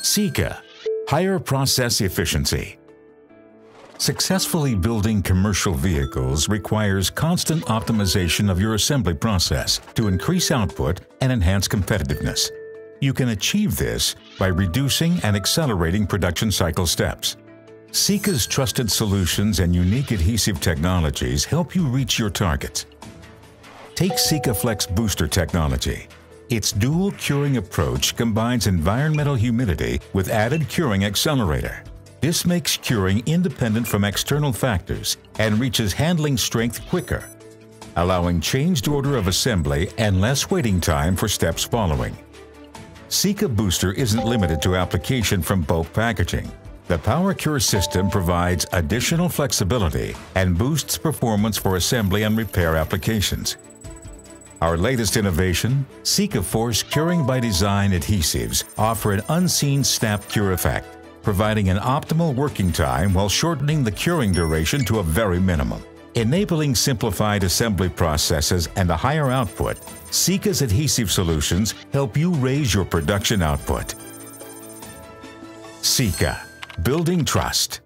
Sika, higher process efficiency. Successfully building commercial vehicles requires constant optimization of your assembly process to increase output and enhance competitiveness. You can achieve this by reducing and accelerating production cycle steps. Sika's trusted solutions and unique adhesive technologies help you reach your targets. Take Sika Flex Booster technology. Its dual curing approach combines environmental humidity with added curing accelerator. This makes curing independent from external factors and reaches handling strength quicker, allowing changed order of assembly and less waiting time for steps following. Sika Booster isn't limited to application from bulk packaging. The PowerCure system provides additional flexibility and boosts performance for assembly and repair applications. Our latest innovation, Sika Force Curing by Design adhesives offer an unseen snap cure effect, providing an optimal working time while shortening the curing duration to a very minimum. Enabling simplified assembly processes and a higher output, Sika's adhesive solutions help you raise your production output. Sika, building trust.